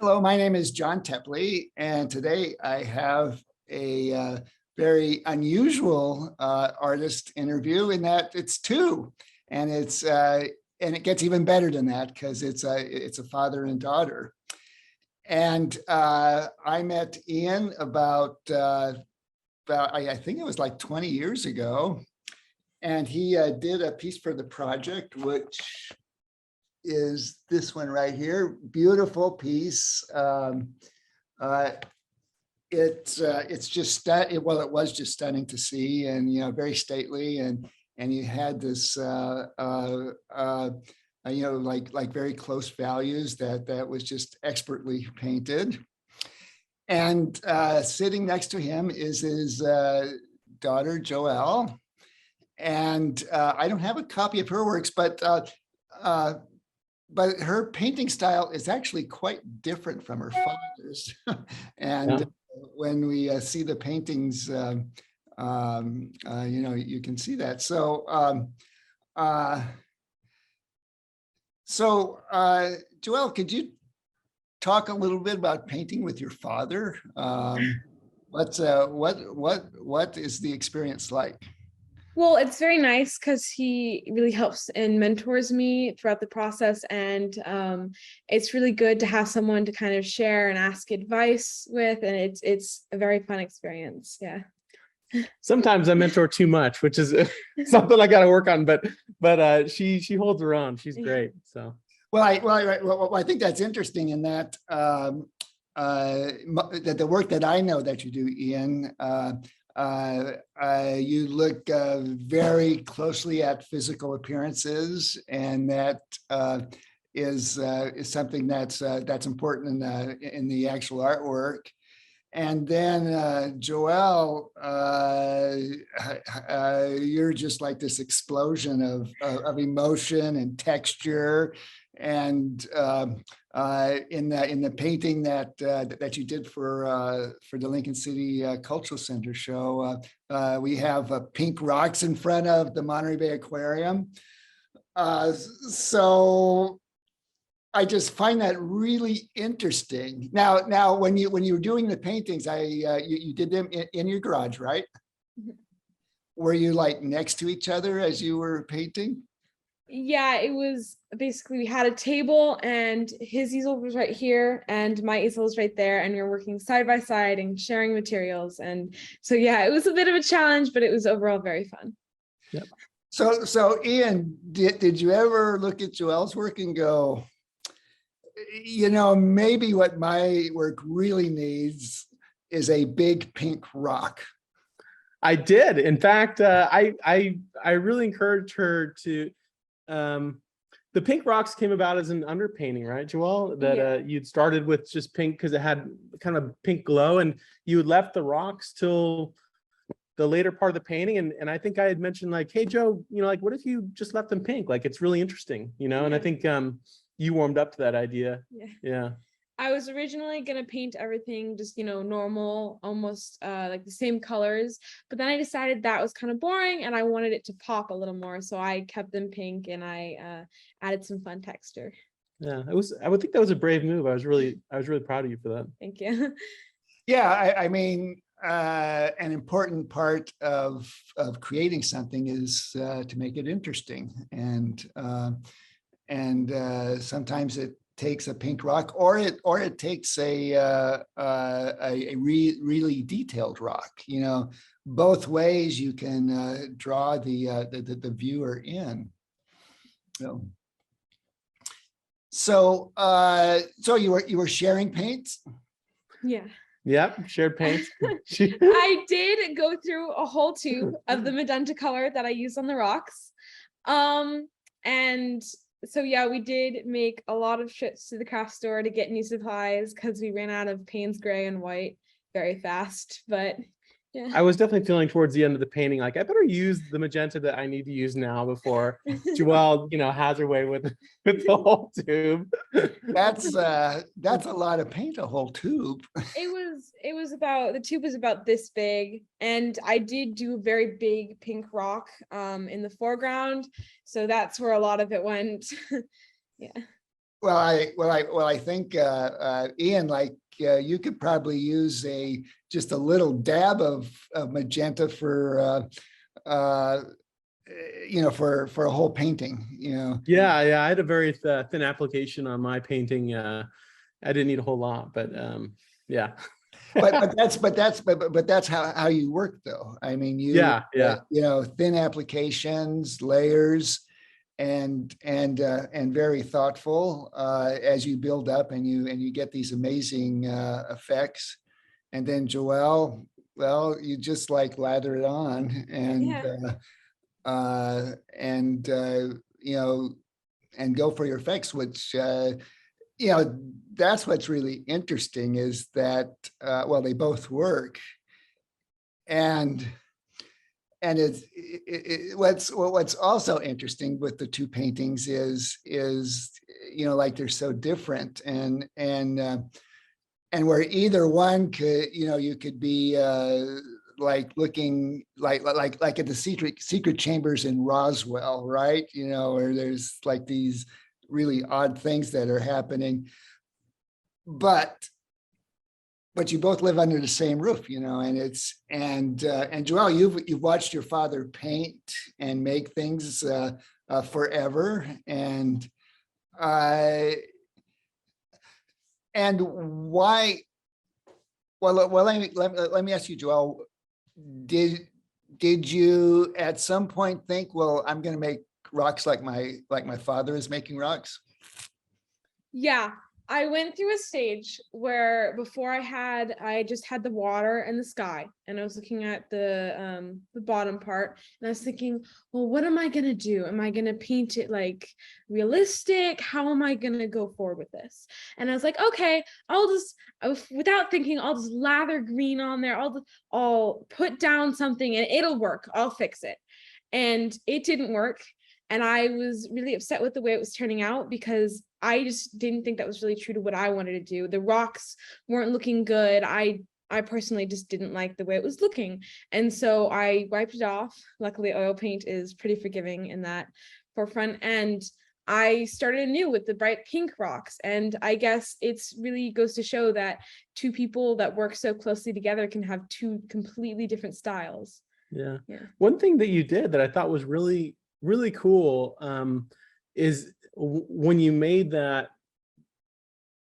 Hello, my name is John Teply, and today I have a very unusual artist interview in that it's two, and it gets even better than that because it's a father and daughter. And I met Ian about I think it was like 20 years ago, and he did a piece for the project, which is this one right here. Beautiful piece. It's just it was just stunning to see, and very stately, and you had this like very close values that was just expertly painted. And sitting next to him is his daughter Joelle, and I don't have a copy of her works, but her painting style is actually quite different from her father's. And when we see the paintings, you can see that. So Joelle, could you talk a little bit about painting with your father? What is the experience like? Well, it's very nice because he really helps and mentors me throughout the process. And it's really good to have someone to kind of share and ask advice with. And it's a very fun experience. Yeah. Sometimes I mentor too much, which is something I got to work on, but she holds her own. She's great. So. Well, I think that's interesting in that that the work that I know that you do, Ian, you look very closely at physical appearances, and that is something that's important in the actual artwork. And then Joelle, you're just like this explosion of emotion and texture. And in the painting that you did for the Lincoln City Cultural Center show, we have pink rocks in front of the Monterey Bay Aquarium. So I just find that really interesting. Now, when you were doing the paintings, you did them in your garage, right? Mm-hmm. Were you like next to each other as you were painting? Yeah, it was basically we had a table and his easel was right here and my easel was right there, and we were working side by side and sharing materials. And so yeah, it was a bit of a challenge, but it was overall very fun. Yep. So Ian, did you ever look at Joelle's work and go, maybe what my work really needs is a big pink rock? I did. In fact, I really encouraged her to. The pink rocks came about as an underpainting, right, Joelle? That you'd started with just pink because it had kind of pink glow, and you had left the rocks till the later part of the painting. And I think I had mentioned like, hey, Joe, like, what if you just left them pink? Like, it's really interesting, And I think you warmed up to that idea. Yeah. I was originally going to paint everything just, normal, almost like the same colors. But then I decided that was kind of boring and I wanted it to pop a little more. So I kept them pink and I added some fun texture. Yeah, I would think that was a brave move. I was really proud of you for that. Thank you. Yeah, I mean, an important part of creating something is to make it interesting. And sometimes it takes a pink rock, or it takes a really detailed rock. Both ways you can draw the viewer in. So you were sharing paints? Yeah. Yep, shared paints. I did go through a whole tube of the magenta color that I used on the rocks. And so yeah, we did make a lot of trips to the craft store to get new supplies because we ran out of Payne's gray and white very fast. But yeah, I was definitely feeling towards the end of the painting like I better use the magenta that I need to use now before Joelle, has her way with the whole tube. That's a lot of paint, a whole tube. It was about, the tube was about this big, and I did do a very big pink rock in the foreground, so that's where a lot of it went. Yeah. I think Ian, like you could probably use just a little dab of magenta for for a whole painting. Yeah, I had a very thin application on my painting. I didn't need a whole lot, but yeah. but that's how you work, though. I mean, Yeah. thin applications, layers, and very thoughtful as you build up and you get these amazing effects. And then Joelle, well, you just like lather it on and and go for your effects, which that's what's really interesting is that they both work, and what's also interesting with the two paintings is like they're so different, and where either one could you could be like looking like at the secret chambers in Roswell, right? Where there's like these really odd things that are happening, but you both live under the same roof, and Joelle, you've watched your father paint and make things forever, and why? Well, let me ask you, Joelle. Did you at some point think, well, I'm going to make rocks like my father is making rocks? Yeah, I went through a stage where before I just had the water and the sky, and I was looking at the bottom part, and I was thinking, well, what am I gonna do? Am I gonna paint it like realistic? How am I gonna go forward with this? And I was like, okay, without thinking, I'll just lather green on there. I'll put down something and it'll work. I'll fix it. And it didn't work. And I was really upset with the way it was turning out because I just didn't think that was really true to what I wanted to do. The rocks weren't looking good. I personally just didn't like the way it was looking. And so I wiped it off. Luckily, oil paint is pretty forgiving in that forefront. And I started anew with the bright pink rocks. And I guess it's really goes to show that two people that work so closely together can have two completely different styles. Yeah. One thing that you did that I thought was really cool is when you made that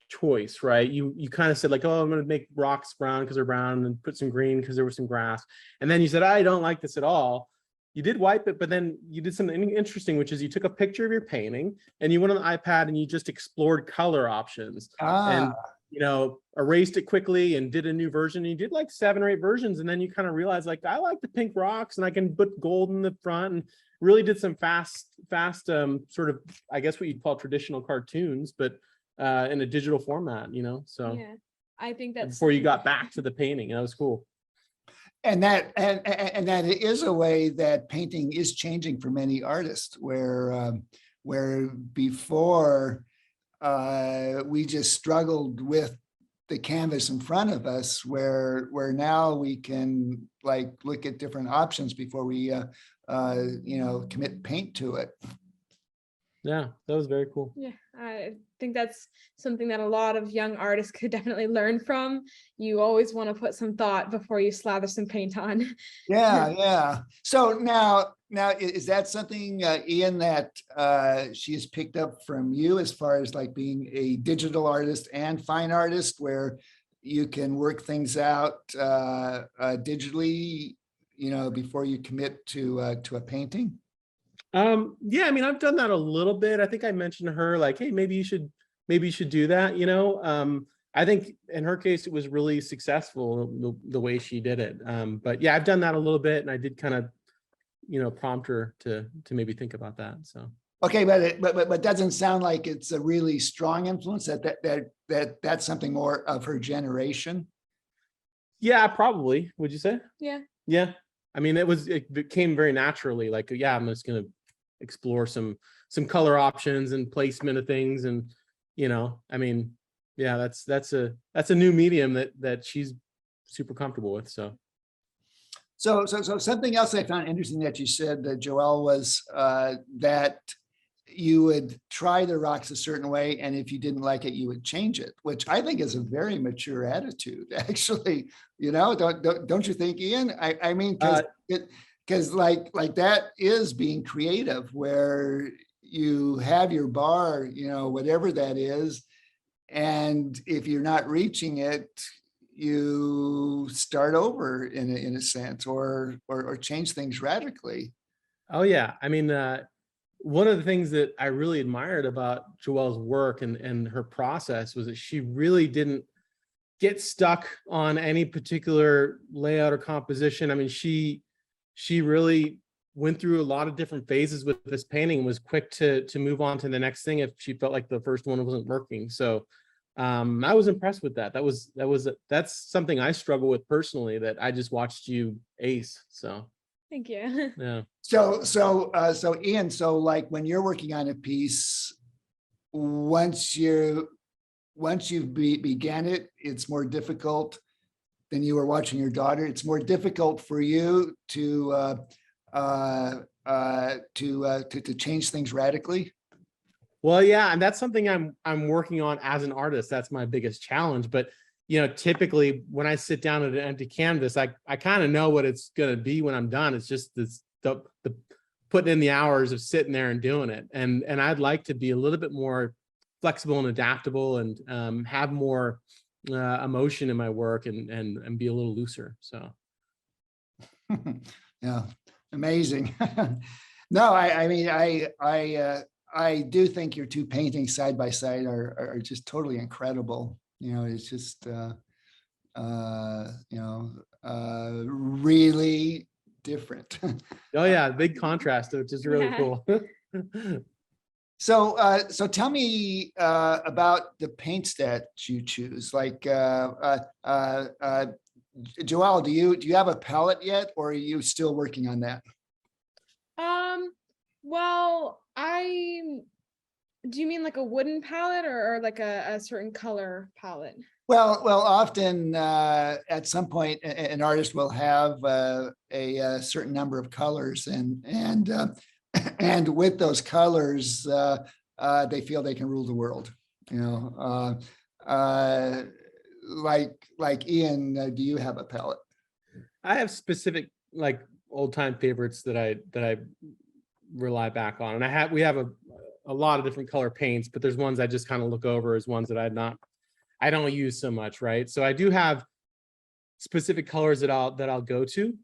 choice, right? You kind of said like, oh, I'm going to make rocks brown because they're brown and put some green because there was some grass. And then you said, I don't like this at all. You did wipe it, but then you did something interesting, which is you took a picture of your painting and you went on the iPad and you just explored color options and, erased it quickly and did a new version. You did like 7 or 8 versions. And then you kind of realized like, I like the pink rocks and I can put gold in the front, and really did some fast sort of, I guess what you'd call traditional cartoons, but in a digital format, so yeah, I think that's before you got back to the painting. That was cool. And that is a way that painting is changing for many artists, where before we just struggled with the canvas in front of us, where now we can like look at different options before we commit paint to it. Yeah, that was very cool. Yeah, I think that's something that a lot of young artists could definitely learn from. You always want to put some thought before you slather some paint on. Yeah. So now is that something, Ian, that she has picked up from you as far as like being a digital artist and fine artist, where you can work things out digitally, before you commit to a painting? Yeah, I mean, I've done that a little bit. I think I mentioned to her like, hey, maybe you should do that. I think in her case it was really successful the way she did it. But yeah, I've done that a little bit, and I did kind of prompt her to maybe think about that. So okay, but doesn't sound like it's a really strong influence, that's something more of her generation. Yeah, probably. Would you say? Yeah. I mean, it came very naturally. Like, yeah, I'm just gonna explore some color options and placement of things, and I mean, yeah, that's a new medium that she's super comfortable with. So something else I found interesting that you said, that Joelle, was that you would try the rocks a certain way, and if you didn't like it, you would change it, which I think is a very mature attitude, actually. Don't you think, Ian? I mean, because like that is being creative, where you have your bar, whatever that is, and if you're not reaching it, you start over in a sense, or change things radically. Oh yeah, I mean, one of the things that I really admired about Joelle's work and her process was that she really didn't get stuck on any particular layout or composition. I mean, she really went through a lot of different phases with this painting and was quick to move on to the next thing if she felt like the first one wasn't working. So I was impressed with that. That's something I struggle with personally, that I just watched you ace. So Thank you. yeah. So Ian, so like when you're working on a piece, once you've began it, it's more difficult than you were watching your daughter. It's more difficult for you to change things radically. Well, yeah, and that's something I'm working on as an artist. That's my biggest challenge. But typically when I sit down at an empty canvas, I kind of know what it's going to be when I'm done. It's just the putting in the hours of sitting there and doing it. And I'd like to be a little bit more flexible and adaptable, and have more emotion in my work, and be a little looser. So yeah, amazing. No, I mean, I do think your two paintings side by side are just totally incredible. It's just really different. oh yeah, big contrast, which is really cool. So tell me about the paints that you choose. Like Joelle, do you have a palette yet, or are you still working on that? Well, do you mean like a wooden palette, or like a certain color palette? Well, often at some point, an artist will have a certain number of colors, and with those colors, they feel they can rule the world. Like Ian, do you have a palette? I have specific like old time favorites that I rely back on, and we have a lot of different color paints, but there's ones I just kind of look over as ones that I don't use so much, right? So I do have specific colors that I'll go to.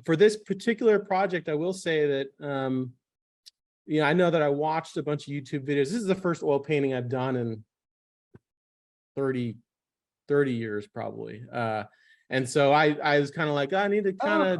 For this particular project, I will say that I know that I watched a bunch of YouTube videos. This is the first oil painting I've done in 30 years probably. And so I was kind of like, I need to kind of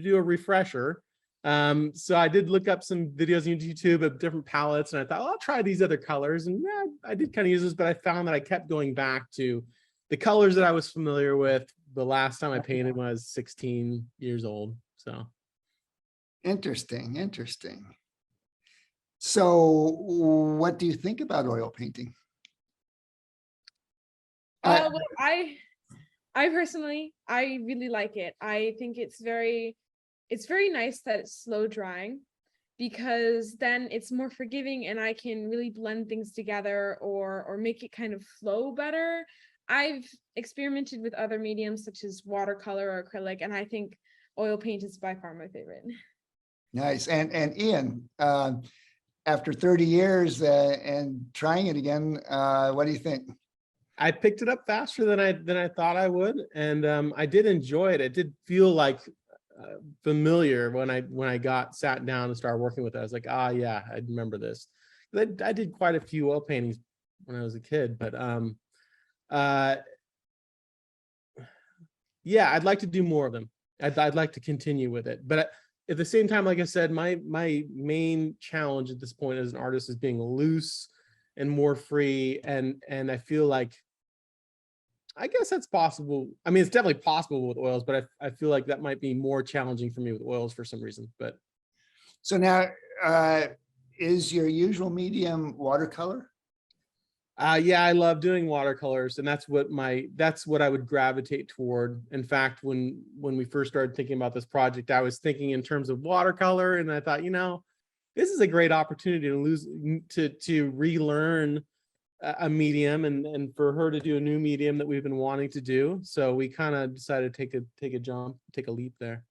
do a refresher. So I did look up some videos on YouTube of different palettes, and I thought, I'll try these other colors. And yeah, I did kind of use this, but I found that I kept going back to the colors that I was familiar with the last time I painted when I was 16 years old. So Mm-hmm. interesting. So what do you think about oil painting? Well, I personally, I really like it. I think it's very nice that it's slow drying, because then it's more forgiving, and I can really blend things together or make it kind of flow better. I've experimented with other mediums such as watercolor or acrylic, and I think oil paint is by far my favorite. Nice. And Ian, after 30 years and trying it again, what do you think? I picked it up faster than I thought I would, and I did enjoy it. It did feel like familiar when I sat down and started working with it. I was like, yeah, I remember this. I did quite a few oil paintings when I was a kid, but yeah, I'd like to do more of them. I'd like to continue with it, but at the same time, like I said, my main challenge at this point as an artist is being loose and more free, and I feel like, I guess that's possible. I mean, it's definitely possible with oils, but I feel like that might be more challenging for me with oils for some reason. But so now, is your usual medium watercolor? yeah, I love doing watercolors, and that's what I would gravitate toward. In fact, when we first started thinking about this project, I was thinking in terms of watercolor, and I thought, this is a great opportunity to relearn a medium and for her to do a new medium that we've been wanting to do. So we kind of decided to take a leap there.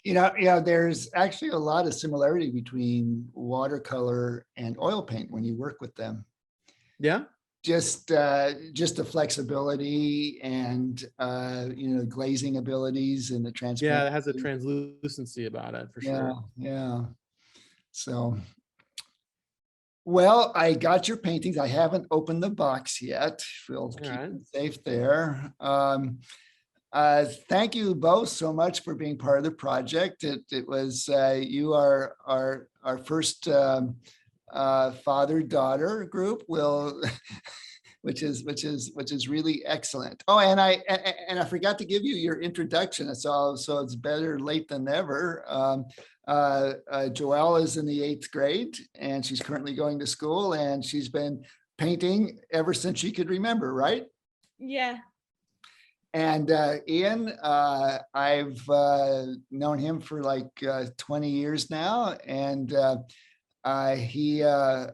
There's actually a lot of similarity between watercolor and oil paint when you work with them. Yeah. Just the flexibility and glazing abilities and the transparency. Yeah, it has a translucency about it for sure. Yeah. So, well, I got your paintings. I haven't opened the box yet. We'll keep it safe there. Thank you both so much for being part of the project. It was you are our first father-daughter group, which is really excellent. Oh, and I forgot to give you your introduction. So it's better late than never. Joelle is in the 8th grade, and she's currently going to school, and she's been painting ever since she could remember, right? Yeah. And Ian, I've known him for like 20 years now, and he got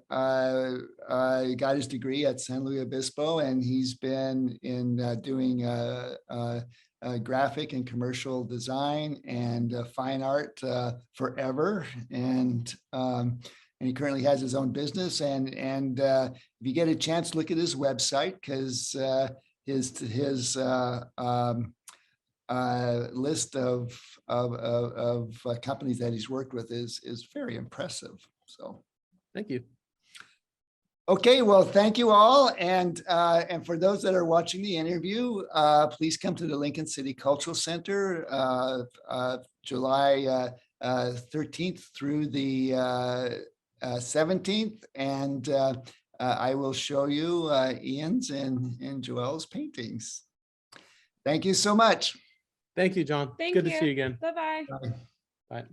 his degree at San Luis Obispo, and he's been doing graphic and commercial design and fine art forever, and he currently has his own business. And if you get a chance, look at his website, because his list of companies that he's worked with is very impressive. So thank you. Okay, well, thank you all. And for those that are watching the interview, please come to the Lincoln City Cultural Center, July 13th through the 17th. And I will show you Ian's and Joelle's paintings. Thank you so much. Thank you, John. Thank Good you. to see you again. Bye-bye. Bye. Bye.